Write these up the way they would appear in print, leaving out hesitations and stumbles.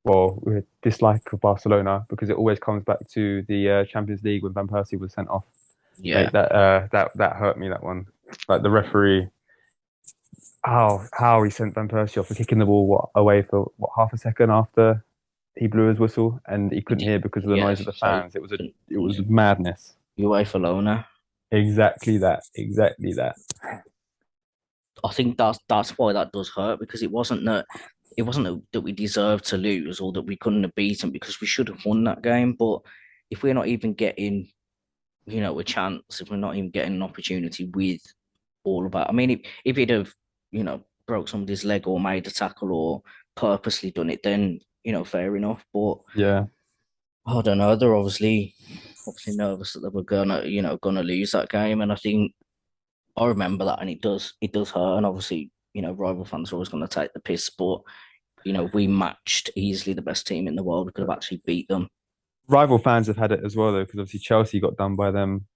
well, with dislike of Barcelona because it always comes back to the Champions League when Van Persie was sent off. Yeah, Mate, that hurt me. That one, like the referee, how he sent Van Persie off for kicking the ball away for what half a second after he blew his whistle and he he couldn't did. hear because of the Yeah, noise of the so fans. It was yeah, madness. UEFA Lona. Exactly that. Exactly that. I think that's why that does hurt because it wasn't that we deserved to lose or that we couldn't have beaten because we should have won that game. But if we're not even getting, a chance, if we're not even getting an opportunity with all of that, I mean, if he'd have, broke somebody's leg or made a tackle or purposely done it, then fair enough. But Yeah. I don't know. They're obviously nervous that they were gonna lose that game, and I think I remember that, and it does hurt. And obviously, rival fans are always going to take the piss, but we matched easily the best team in the world. We could have actually beat them. Rival fans have had it as well though, because obviously Chelsea got done by them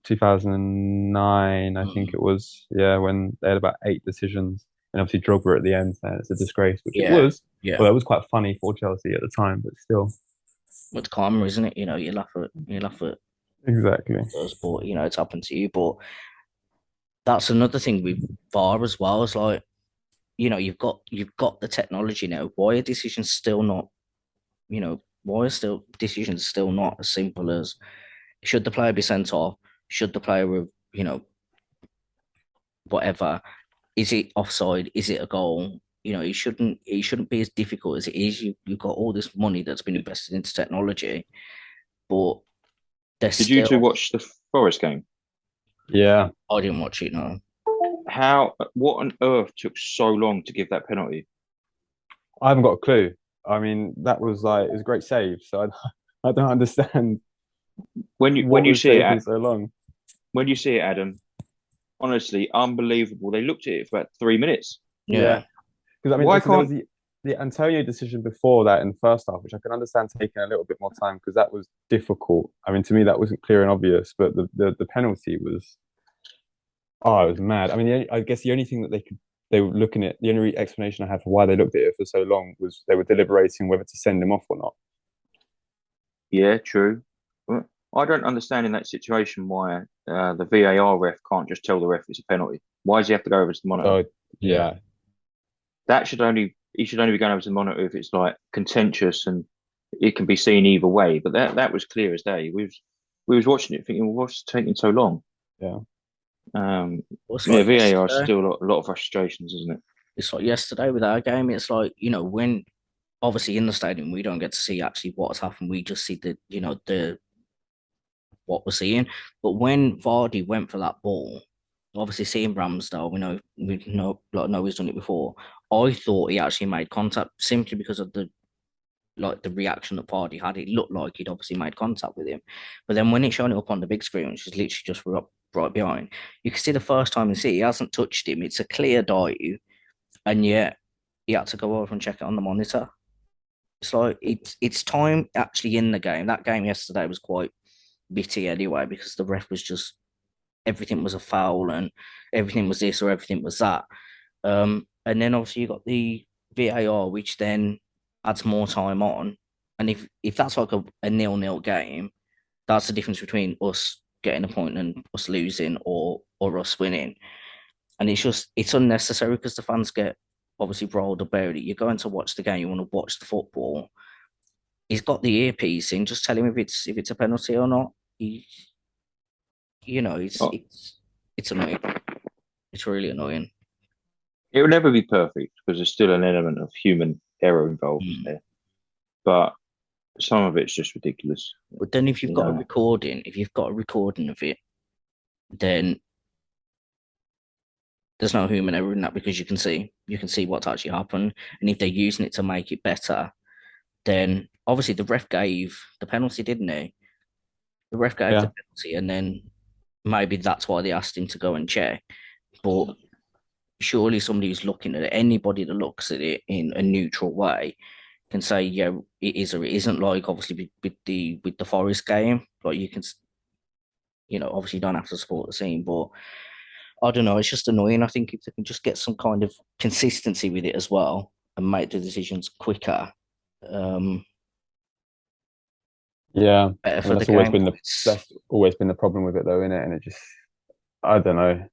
2009, I think Mm. it was. Yeah, when they had about eight decisions, and obviously Drogba at the end saying it's a disgrace, which it Yeah, was. yeah. Well, it was quite funny for Chelsea at the time, but still. It's karma, isn't it? You laugh at Exactly. us, but it's happened to you. But that's another thing with VAR as well. It's like you've got the technology now. Why are decisions still not? Why are still decisions still not as simple as should the player be sent off? Should the player have whatever? Is it offside? Is it a goal? It shouldn't be as difficult as it is. You've got all this money that's been invested into technology, but there's Did you two still. watch the Forest game? Yeah, I didn't watch it. No, What on earth took so long to give that penalty? I haven't got a clue. I mean, that was like it was a great save, so I don't understand When you when what you was see taking it, so long. when you see it, Adam, honestly, unbelievable. They looked at it for about 3 minutes. Yeah, yeah, because I mean, Why obviously there was can't the Antonio decision before that in the first half, which I can understand taking a little bit more time because that was difficult. I mean, to me, that wasn't clear and obvious, but the penalty was it was mad. I mean, I guess the only thing that they were looking at, the only explanation I had for why they looked at it for so long was they were deliberating whether to send him off or not. Yeah, true. Well, I don't understand in that situation why the VAR ref can't just tell the ref it's a penalty. Why does he have to go over to the monitor? So yeah. yeah, That should only He should only be going over to the monitor if it's like contentious and it can be seen either way. But that was clear as day. We was watching it thinking, well, what's taking so long? yeah, It's Yeah, like VAR is yesterday. still a lot of frustrations, isn't it? It's like yesterday with our game. It's like when obviously in the stadium we don't get to see actually what's happened. We just see the what we're seeing. But when Vardy went for that ball, obviously seeing Ramsdale, we know he's done it before. I thought he actually made contact simply because of the reaction that Vardy had. It looked like he'd obviously made contact with him. But then when it's showing it up on the big screen, which is literally just right behind, you can see the first time you see he hasn't touched him. It's a clear dive, and yet he had to go over and check it on the monitor. It's like it's time actually in the game. That game yesterday was quite bitty anyway because the ref was just everything was a foul and everything was this or everything was that. And then obviously you got the VAR, which then adds more time on. And if that's like a nil-nil game, that's the difference between us getting a point and us losing or us winning. And it's unnecessary because the fans get obviously rolled about it. You're going to watch the game, you want to watch the football. He's got the earpiece in, just tell him if it's a penalty or not. He, it's Oh, it's annoying. It's really annoying. it will never be perfect because there's still an element of human error involved Mm. there. But some of it's just ridiculous. But then if you've You got a know, recording, if you've got a recording of it, then there's no human error in that because you can see what's actually happened. And if they're using it to make it better, then obviously the ref gave the penalty, didn't he? The ref gave the yeah. penalty, and then maybe that's why they asked him to go and check. But surely somebody who's looking at it, anybody that looks at it in a neutral way, can say, yeah, it is or it isn't. Like obviously with the Forest game, like you can, obviously you don't have to support the team, but I don't know. It's just annoying. I think if they can just get some kind of consistency with it as well and make the decisions quicker, Yeah, better I for mean the that's always game. been But the that's always been the problem with it, though, innit? And it just, I don't know.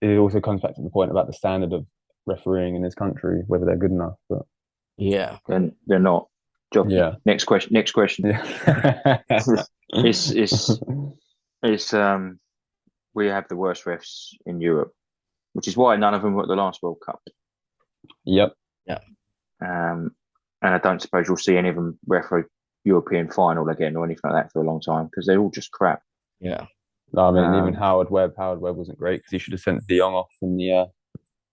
It also comes back to the point about the standard of refereeing in this country, whether they're good enough. But yeah, Then they're not. Jockey. yeah, Next question. Next question. yeah, It's it's we have the worst refs in Europe, which is why none of them were at the last World Cup. yep. yeah, And I don't suppose you'll see any of them referee European final again or anything like that for a long time because they're all just crap. yeah. No, I mean, even Um, Howard Webb wasn't great because he should have sent De Jong off in the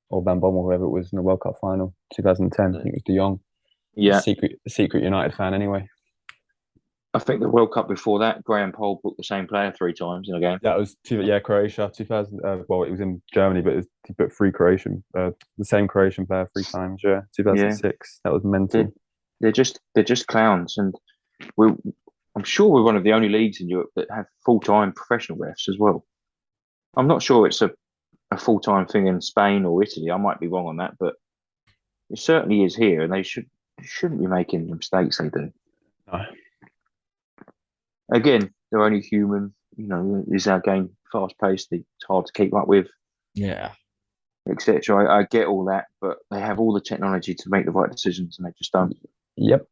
or Van Bommel, whoever it was in the World Cup final, 2010. I think it was De Jong. yeah, Secret United fan anyway. I think the World Cup before that, Graham Poll booked the same player 3 times in a game. That was Croatia, 2000. Well, it was in Germany, but he put three Croatian, the same Croatian player 3 times. Yeah, Yeah, 2006. That was they're, mental. they're just clowns, and we I'm sure we're one of the only leagues in Europe that have full-time professional refs as well. I'm not sure it's a full-time thing in Spain or Italy. I might be wrong on that, but it certainly is here, and shouldn't be making the mistakes they do. No. Again, they're only human. You know, is our game fast-paced? It's hard to keep up with, Yeah. etc. I get all that, but they have all the technology to make the right decisions, and they just don't. Yep.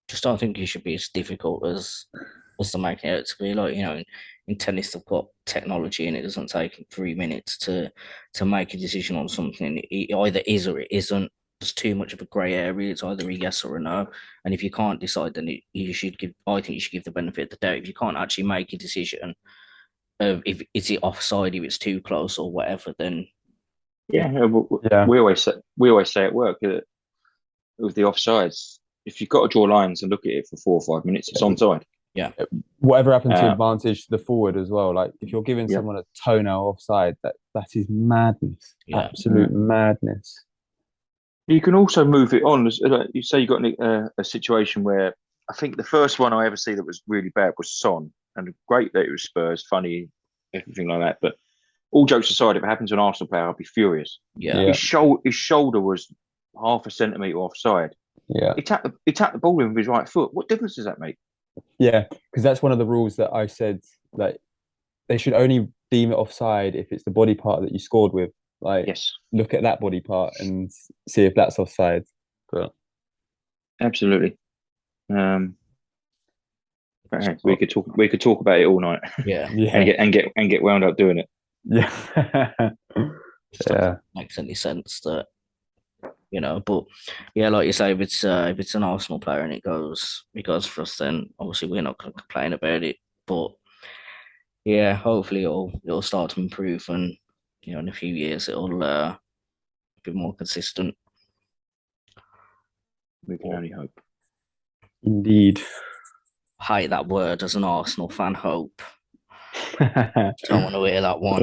Just don't think it should be as difficult as they're making it out to be. Like, in tennis, they've got technology, and it doesn't take 3 minutes to make a decision on something. It either is or it isn't. There's too much of a grey area. It's either a yes or a no. And if you can't decide, then you should give. I think you should give the benefit of the doubt. If you can't actually make a decision of if is it offside, if it's too close or whatever, then Yeah, Yeah. we always say at work that with the offsides, if you've got to draw lines and look at it for 4 or 5 minutes, it's onside. yeah, Whatever happened to Uh, advantage to the forward as well? Like if you're giving yeah. someone a toenail offside, that is madness. Yeah. Absolute madness. You can also move it on. You say you got a situation where I think the first one I ever see that was really bad was Son, and great that it was Spurs, funny, everything like that. But all jokes aside, if it happened to an Arsenal player, I'd be furious. yeah, Yeah. His shoulder was half a centimetre offside. Yeah. He tapped the ball in with his right foot. What difference does that make? Yeah, because that's one of the rules that I said that they should only deem it offside if it's the body part that you scored with. Like, Yes, look at that body part and see if that's offside. But absolutely. But, hey, we could talk about it all night yeah. and get wound up doing it. yeah, Just don't yeah, think it makes any sense that but yeah, like you say, if it's an Arsenal player and it goes for us, then obviously we're not going to complain about it. But yeah, hopefully it'll start to improve, and in a few years it'll be more consistent. We can only hope. indeed. I hate that word as an Arsenal fan. Hope. Don't want to hear that one.